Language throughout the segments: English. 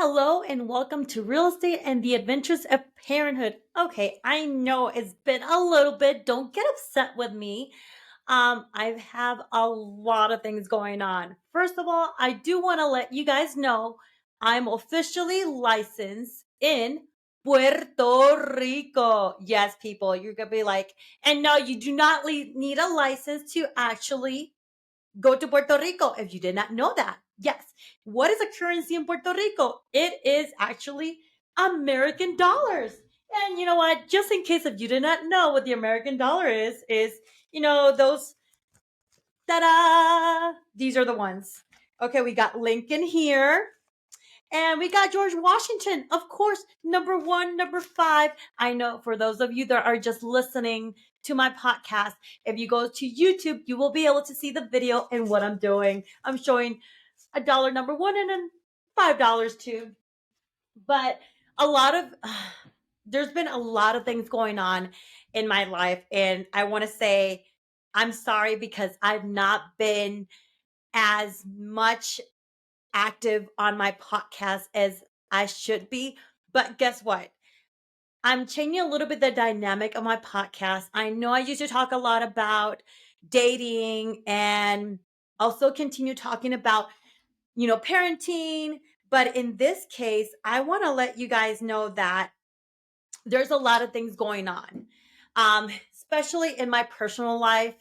Hello and welcome to Real Estate and the Adventures of Parenthood. Okay, I know it's been a little bit. Don't get upset with me. I have a lot of things going on. First of all, I do want to let you guys know I'm officially licensed in Puerto Rico. Yes, people, you're gonna be like, and no, you do not need a license to actually go to Puerto Rico if you did not know that. Yes. What is a currency in Puerto Rico? It is actually American dollars. And you know what? Just in case if you did not know what the American dollar is, those ta-da! These are the ones. Okay, we got Lincoln here. And we got George Washington, of course, number one, number five. I know for those of you that are just listening to my podcast, if you go to YouTube, you will be able to see the video and what I'm doing. I'm showing a dollar number one and then $5 too. But a lot of, there's been a lot of things going on in my life. And I want to say, I'm sorry because I've not been as much active on my podcast as I should be. But guess what? I'm changing a little bit the dynamic of my podcast. I know I used to talk a lot about dating and also continue talking about, parenting. But in this case, I want to let you guys know that there's a lot of things going on, especially in my personal life.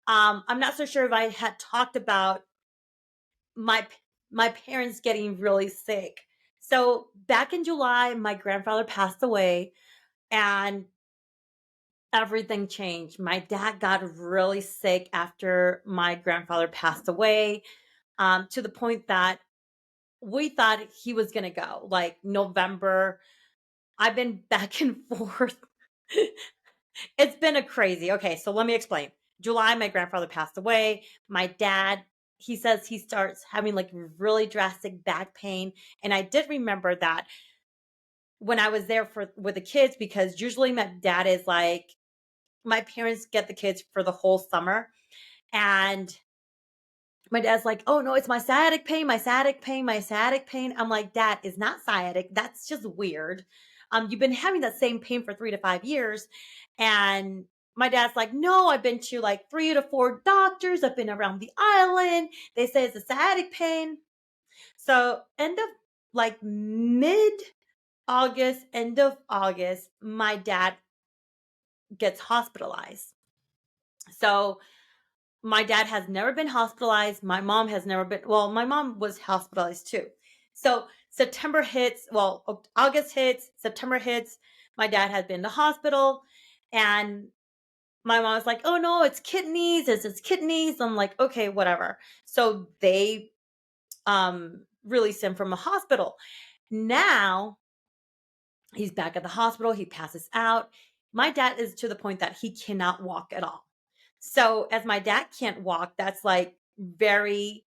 I'm not so sure if I had talked about my my parents getting really sick. So back in July, my grandfather passed away and everything changed. My dad got really sick after my grandfather passed away, to the point that we thought he was going to go like November. I've been back and forth. It's been a crazy. Okay, so let me explain. July, my grandfather passed away. My dad, he says he starts having like really drastic back pain. And I did remember that when I was there for with the kids, because usually my dad is like, my parents get the kids for the whole summer. And my dad's like, oh no, it's my sciatic pain, my sciatic pain, my sciatic pain. I'm like, Dad, it's not sciatic. That's just weird. You've been having that same pain for 3 to 5 years. And my dad's like, no, I've been to like 3 to 4 doctors. I've been around the island. They say it's a sciatic pain. So end of like mid August, end of August, my dad gets hospitalized. So my dad has never been hospitalized. My mom has never been, well, my mom was hospitalized too. So September hits, well, August hits, September hits. My dad had been to hospital and my mom's like, oh no, it's kidneys. It's kidneys. I'm like, okay, whatever. So they release him from a hospital. Now he's back at the hospital. He passes out. My dad is to the point that he cannot walk at all. So as my dad can't walk, that's like very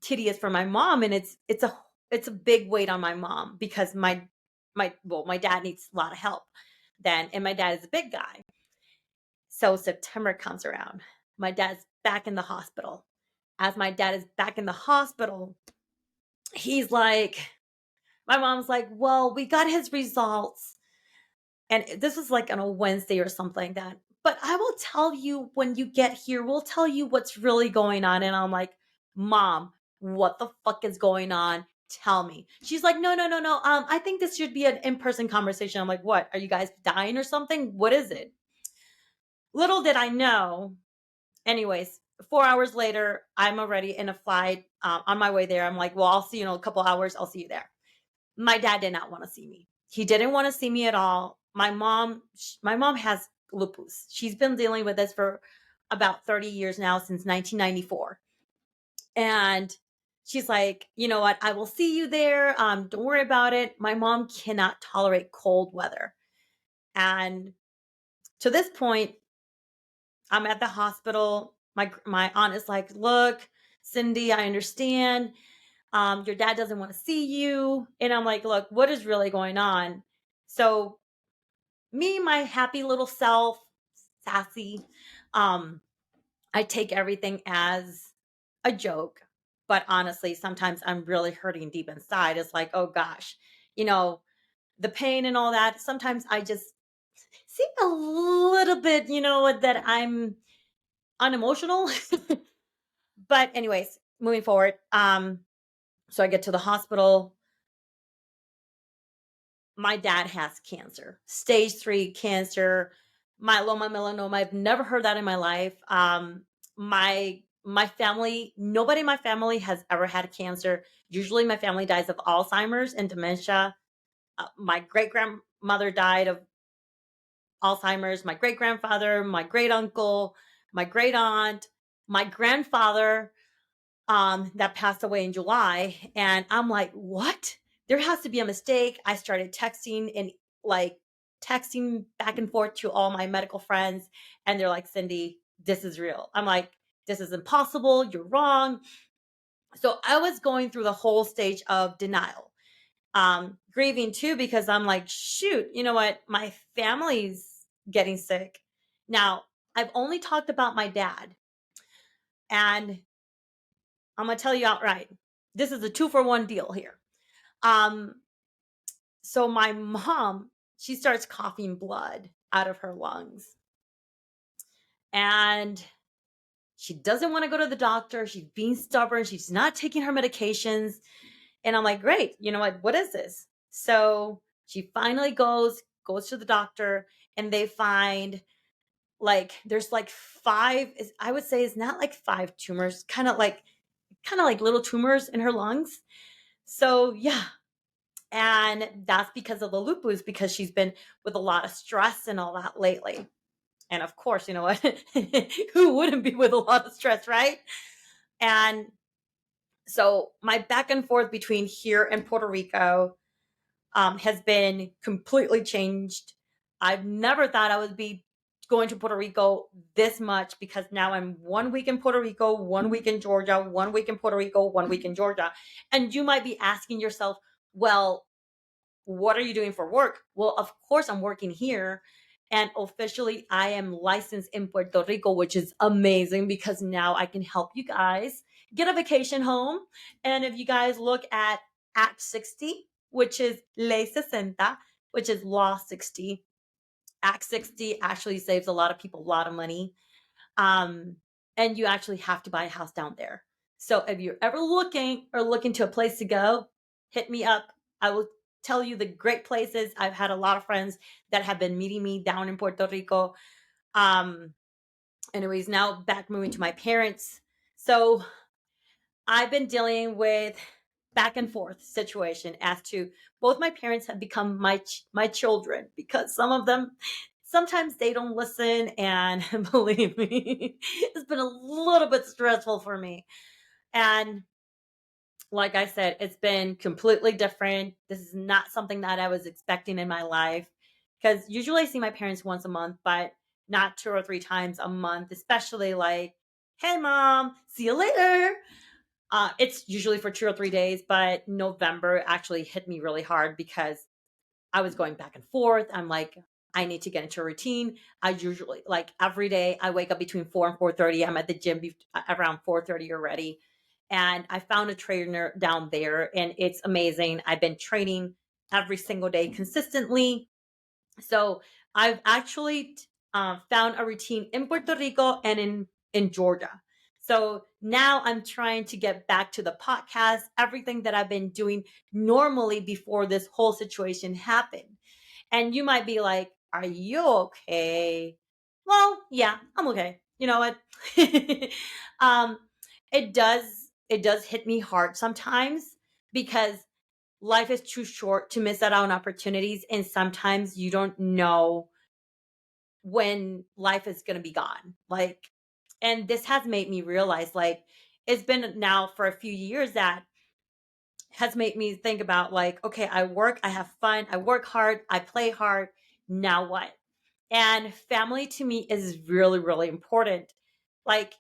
tedious for my mom, and it's a big weight on my mom because my dad needs a lot of help then, and my dad is a big guy. So September comes around. My dad's back in the hospital. As my dad is back in the hospital, he's like, my mom's like, well, we got his results. And this was like on a Wednesday or something like that. But I will tell you when you get here, we'll tell you what's really going on. And I'm like, Mom, what the fuck is going on? Tell me. She's like, no, no, no, no. I think this should be an in-person conversation. I'm like, what? Are you guys dying or something? What is it? Little did I know. Anyways, 4 hours later, I'm already in a flight on my way there. I'm like, well, I'll see you in a couple hours. I'll see you there. My dad did not want to see me. He didn't want to see me at all. My mom has lupus. She's been dealing with this for about 30 years now, since 1994. And she's like, you know what? I will see you there. Don't worry about it. My mom cannot tolerate cold weather. And to this point, I'm at the hospital. My aunt is like, look, Cindy, I understand. Your dad doesn't want to see you. And I'm like, look, what is really going on? So me, my happy little self, sassy, um, I take everything as a joke. But honestly, sometimes I'm really hurting deep inside. It's like, oh gosh, you know, the pain and all that. Sometimes I just seem a little bit, that I'm unemotional. But anyways, moving forward. So I get to the hospital. My dad has cancer, stage 3 cancer, myeloma, melanoma. I've never heard that in my life. My family, nobody in my family has ever had cancer. Usually, my family dies of Alzheimer's and dementia. My great grandmother died of Alzheimer's. My great grandfather, my great uncle, my great aunt, my grandfather that passed away in July. And I'm like, what? There has to be a mistake. I started texting and like texting back and forth to all my medical friends. And they're like, Cindy, this is real. I'm like, this is impossible. You're wrong. So I was going through the whole stage of denial, grieving too, because I'm like, shoot, you know what? My family's getting sick. Now, I've only talked about my dad, and I'm gonna tell you outright, this is a 2-for-1 deal here. Um, so my mom, she starts coughing blood out of her lungs, and she doesn't want to go to the doctor. She's being stubborn. She's not taking her medications. And I'm like, great, you know what? What is this? So she finally goes to the doctor, and they find like there's like five. I would say it's not like 5 tumors, kind of like little tumors in her lungs. So yeah, and that's because of the lupus, because she's been with a lot of stress and all that lately. And of course, you know what? Who wouldn't be with a lot of stress, right? And so my back and forth between here and Puerto Rico has been completely changed. I've never thought I would be going to Puerto Rico this much, because now I'm 1 week in Puerto Rico, 1 week in Georgia, 1 week in Puerto Rico, 1 week in Georgia. And you might be asking yourself, well, what are you doing for work? Well, of course, I'm working here. And officially, I am licensed in Puerto Rico, which is amazing, because now I can help you guys get a vacation home. And if you guys look at Act 60, which is Ley 60, which is Law 60, Act 60 actually saves a lot of people a lot of money. Um, and you actually have to buy a house down there. So if you're ever looking to a place to go, hit me up. I will tell you the great places. I've had a lot of friends that have been meeting me down in Puerto Rico. Um, anyways, now back moving to my parents. So I've been dealing with back and forth situation as to both my parents have become my children, because some of them sometimes they don't listen, and believe me, it's been a little bit stressful for me. And like I said, it's been completely different. This is not something that I was expecting in my life, because usually I see my parents once a month, but not 2 or 3 times a month, especially like, hey mom, see you later. It's usually for 2 or 3 days, but November actually hit me really hard, because I was going back and forth. I'm like, I need to get into a routine. I usually, like, every day I wake up between 4 and 4:30. I'm at the gym around 4:30 already. And I found a trainer down there, and it's amazing. I've been training every single day consistently. So I've actually found a routine in Puerto Rico and in Georgia. So now I'm trying to get back to the podcast, everything that I've been doing normally before this whole situation happened. And you might be like, "Are you okay?" Well, yeah, I'm okay. You know what? um, it does hit me hard sometimes, because life is too short to miss out on opportunities, and sometimes you don't know when life is going to be gone, like, and this has made me realize, like, it's been now for a few years that has made me think about, like, okay, I work, I have fun, I work hard, I play hard. Now what? And family to me is really, really important. Like,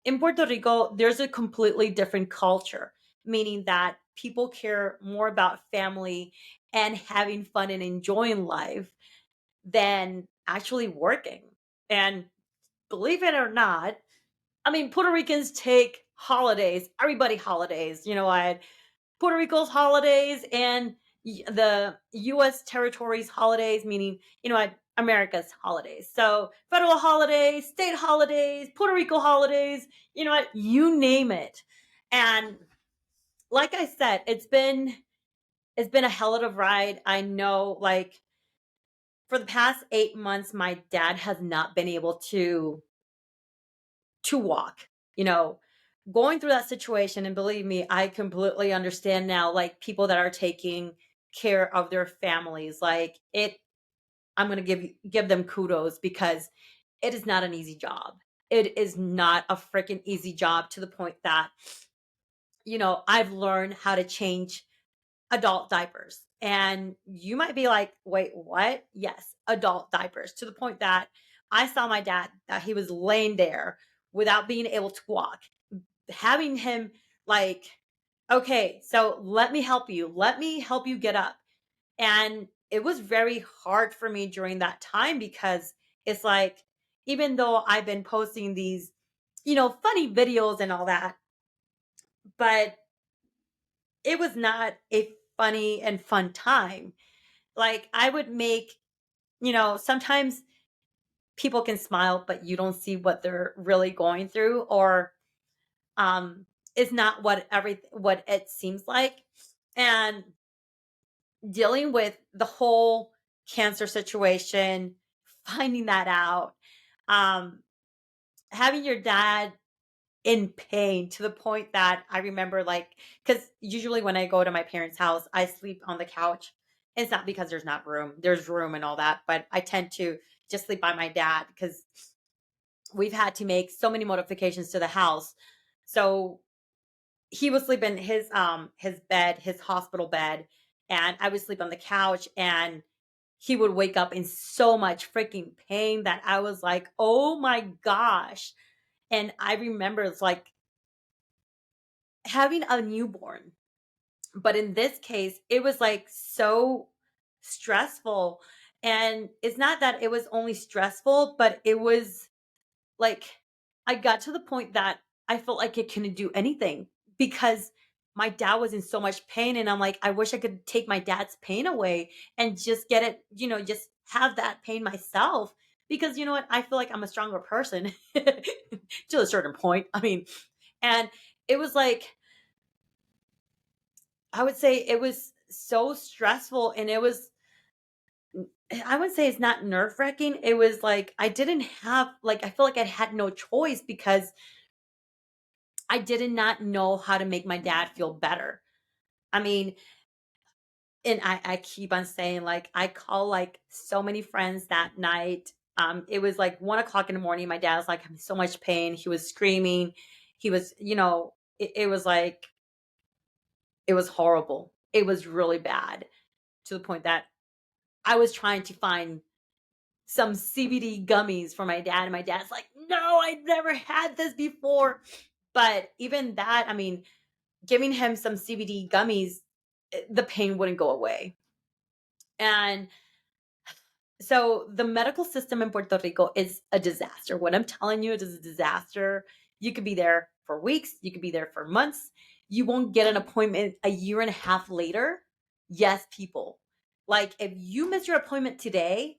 in Puerto Rico, there's a completely different culture, meaning that people care more about family and having fun and enjoying life than actually working. And believe it or not, I mean, Puerto Ricans take holidays, everybody holidays. You know what? Puerto Rico's holidays and the U.S. territories holidays, meaning, you know what, America's holidays. So federal holidays, state holidays, Puerto Rico holidays, you know what, you name it. And like I said, it's been a hell of a ride. I know, like, for the past 8 months, my dad has not been able to walk, you know, going through that situation. And believe me, I completely understand now, like, people that are taking care of their families. Like, I'm going to give them kudos because it is not an easy job. It is not a freaking easy job, to the point that, I've learned how to change adult diapers. And you might be like, wait, what? Yes, adult diapers, to the point that I saw my dad, that he was laying there without being able to walk, having him, like, okay, so let me help you. Let me help you get up. And it was very hard for me during that time, because it's like, even though I've been posting these, funny videos and all that, but it was not a funny and fun time. Like, I would make, sometimes people can smile, but you don't see what they're really going through, or um it's not what it seems like. And dealing with the whole cancer situation, finding that out, um having your dad in pain, to the point that I remember, like, because usually when I go to my parents' house, I sleep on the couch. It's not because there's not room, there's room and all that, but I tend to just sleep by my dad, because we've had to make so many modifications to the house. So he would sleep in his bed, his hospital bed, and I would sleep on the couch, and he would wake up in so much freaking pain that I was like, "Oh my gosh." And I remember, it's like having a newborn. But in this case, it was like so stressful. And it's not that it was only stressful, but it was like, I got to the point that I felt like I couldn't do anything, because my dad was in so much pain. And I'm like, I wish I could take my dad's pain away and just get it, just have that pain myself. Because you know what? I feel like I'm a stronger person to a certain point. I mean, and it was like, I would say it was so stressful, and it was, I would say it's not nerve wracking. It was like, I didn't have, like, I feel like I had no choice, because I did not know how to make my dad feel better. I mean, and I keep on saying, like, I call like so many friends that night. It was like 1 o'clock in the morning. My dad was like in so much pain. He was screaming. He was, it was like, it was horrible. It was really bad, to the point that I was trying to find some CBD gummies for my dad. And my dad's like, no, I never had this before. But even that, I mean, giving him some CBD gummies, the pain wouldn't go away. And so the medical system in Puerto Rico is a disaster. What I'm telling you, it is a disaster. You could be there for weeks, you could be there for months. You won't get an appointment a year and a half later. Yes, people. Like, if you miss your appointment today,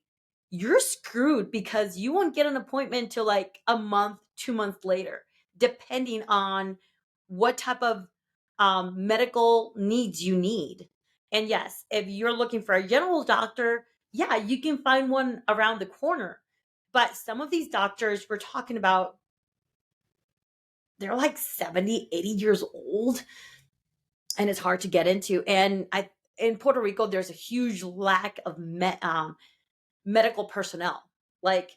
you're screwed, because you won't get an appointment till like a month, 2 months later, depending on what type of medical needs you need. And yes, if you're looking for a general doctor, yeah, you can find one around the corner. But some of these doctors we're talking about, they're like 70, 80 years old, and it's hard to get into. And in Puerto Rico, there's a huge lack of medical personnel. Like,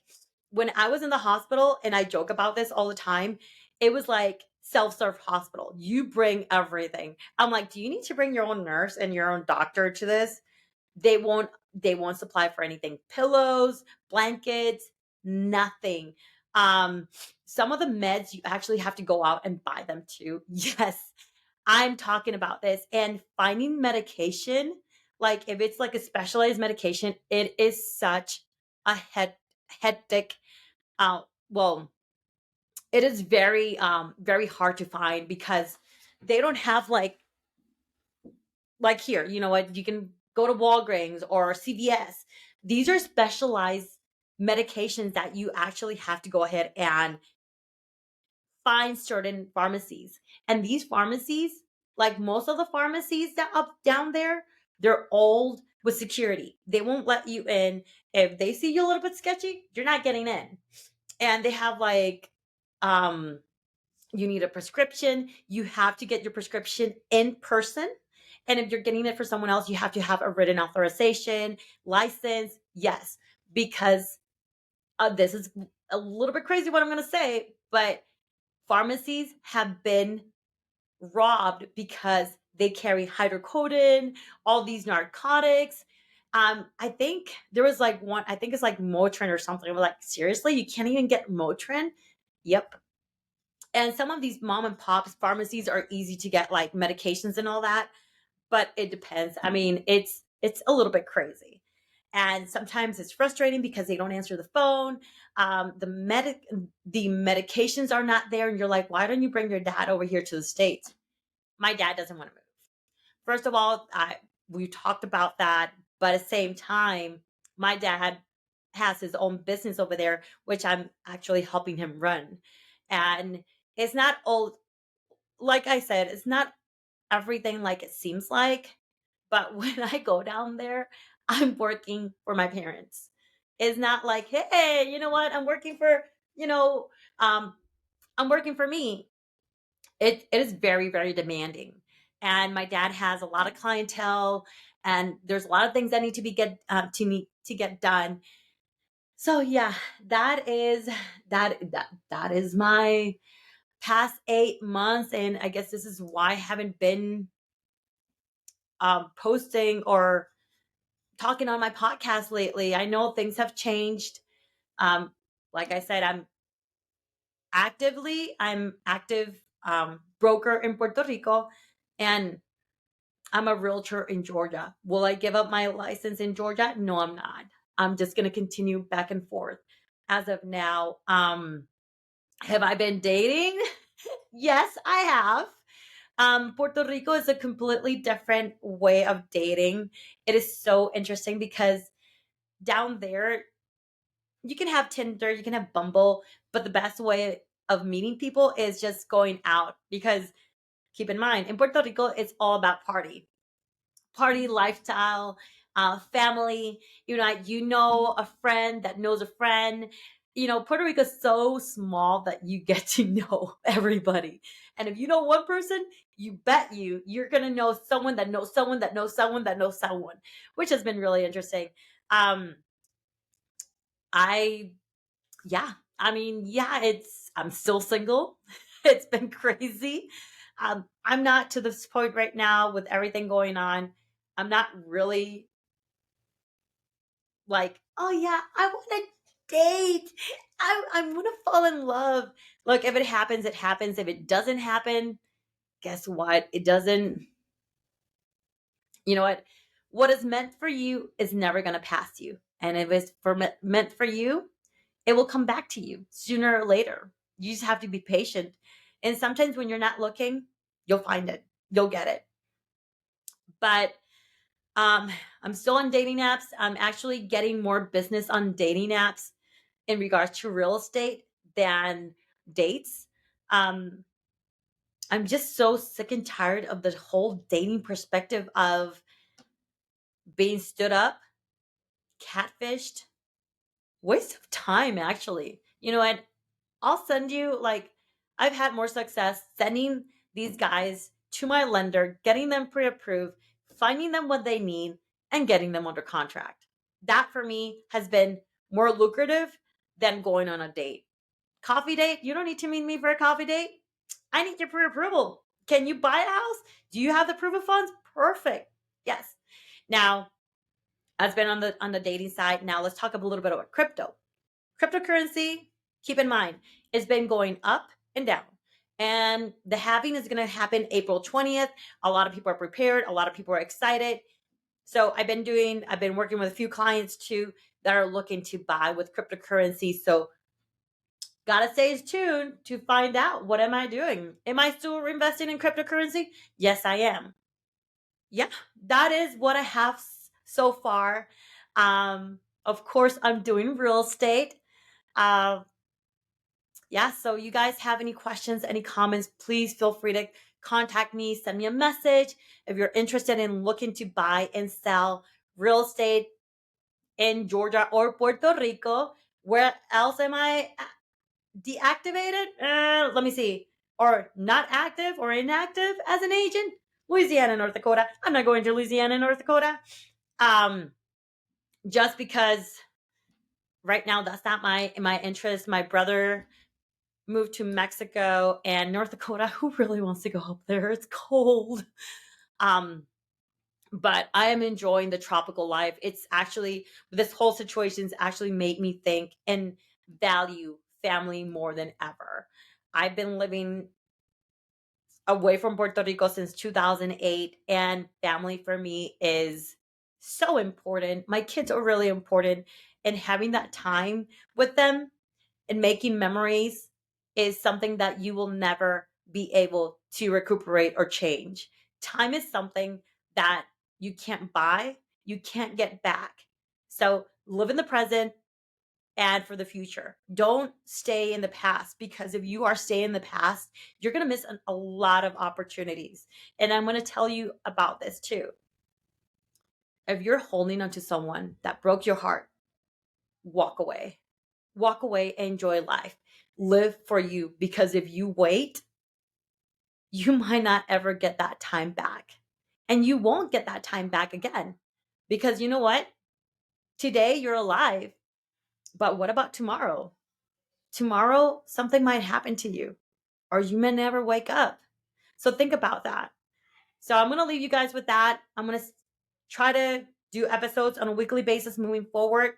when I was in the hospital, and I joke about this all the time, it was like self-serve hospital. You bring everything. I'm like, do you need to bring your own nurse and your own doctor to this? They won't supply for anything. Pillows, blankets, nothing. Um, some of the meds you actually have to go out and buy them too. Yes, I'm talking about this. And finding medication, like if it's like a specialized medication, it is such a hectic, well, it is very hard to find because they don't have like here, you know what, you can go to Walgreens or CVS. These are specialized medications that you actually have to go ahead and find certain pharmacies. And these pharmacies, like most of the pharmacies that up down there, they're old with security. They won't let you in. If they see you a little bit sketchy, you're not getting in. And they have um you need a prescription. You have to get your prescription in person. And if you're getting it for someone else, you have to have a written authorization, license. Yes, because this is a little bit crazy what I'm going to say, but pharmacies have been robbed because they carry hydrocodone, all these narcotics. I think there was like one, I think it's like Motrin or something. I'm like, seriously, you can't even get Motrin? Yep. And some of these mom and pop pharmacies are easy to get like medications and all that, but it depends. I mean, it's a little bit crazy. And sometimes it's frustrating because they don't answer the phone. The medications are not there, and you're like, why don't you bring your dad over here to the States? My dad doesn't want to move. First of all, we talked about that, but at the same time, my dad has his own business over there, which I'm actually helping him run. And it's not all, like I said, it's not everything like it seems like. But when I go down there, I'm working for my parents. It's not like, hey, you know what? I'm working for, you know, um, I'm working for me. It is very, very demanding. And my dad has a lot of clientele, and there's a lot of things that need to be get to me to get done. So yeah, that is that is my past 8 months, and I guess this is why I haven't been posting or talking on my podcast lately. I know things have changed. Um, like I said, I'm active broker in Puerto Rico, and I'm a realtor in Georgia. Will I give up my license in Georgia? No, I'm not. I'm just going to continue back and forth. As of now, have I been dating? Yes, I have. Puerto Rico is a completely different way of dating. It is so interesting because down there, you can have Tinder, you can have Bumble, but the best way of meeting people is just going out because keep in mind, in Puerto Rico, it's all about party lifestyle, family. You know a friend that knows a friend. Puerto Rico is so small that you get to know everybody. And if you know one person, you bet you're gonna know someone that knows someone that knows someone that knows someone, which has been really interesting. Um, I Yeah, I mean, yeah, I'm still single. It's been crazy. I'm not to this point right now with everything going on. I'm not really like, oh yeah, I want to date. I want to fall in love. Look, if it happens, it happens. If it doesn't happen, guess what? It doesn't. You know what? What is meant for you is never going to pass you. And if it's meant for you, it will come back to you sooner or later. You just have to be patient. And sometimes when you're not looking, you'll find it. You'll get it. But I'm still on dating apps. I'm actually getting more business on dating apps in regards to real estate than dates. Um, I'm just so sick and tired of the whole dating perspective of being stood up, catfished, waste of time, actually. And I'll send you I've had more success sending these guys to my lender, getting them pre-approved, finding them what they need, and getting them under contract. That for me has been more lucrative than going on a date. Coffee date? You don't need to meet me for a coffee date. I need your pre-approval. Can you buy a house? Do you have the proof of funds? Perfect. Yes. Now, I've been on the dating side. Now let's talk a little bit about crypto. Cryptocurrency, keep in mind, it's been going up and down. And the halving is going to happen April 20th. A lot of people are prepared. A lot of people are excited. So I've been working with a few clients too that are looking to buy with cryptocurrency. So Gotta stay tuned to find out what am I doing. Am I still investing in cryptocurrency? Yes, I am. Yeah, that is what I have so far. Of course, I'm doing real estate. Uh, yeah, so you guys have any questions, any comments, please feel free to contact me, send me a message if you're interested in looking to buy and sell real estate in Georgia or Puerto Rico. Where else am I deactivated? Let me see. Or not active or inactive as an agent? Louisiana, North Dakota. I'm not going to Louisiana, North Dakota. Um, just because right now that's not my interest. My brother moved to Mexico and North Dakota. Who really wants to go up there? It's cold. Um, but I am enjoying the tropical life. It's actually, this whole situation's actually made me think and value family more than ever. I've been living away from Puerto Rico since 2008, and family for me is so important. My kids are really important, and having that time with them and making memories is something that you will never be able to recuperate or change. Time is something that you can't buy, you can't get back. So live in the present and for the future. Don't stay in the past, because if you are staying in the past, you're going to miss a lot of opportunities. And I'm going to tell you about this too. If you're holding on to someone that broke your heart, walk away. Walk away and enjoy life. Live for you, because if you wait, you might not ever get that time back. And you won't get that time back again. Because you know what? Today you're alive. But what about tomorrow? Tomorrow, something might happen to you, or you may never wake up. So think about that. So I'm going to leave you guys with that. I'm going to try to do episodes on a weekly basis moving forward.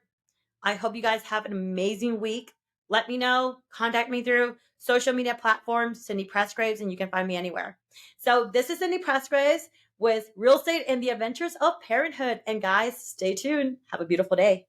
I hope you guys have an amazing week. Let me know. Contact me through social media platforms, Cindy Presgraves, and you can find me anywhere. So this is Cindy Presgraves with Real Estate and the Adventures of Parenthood. And guys, stay tuned. Have a beautiful day.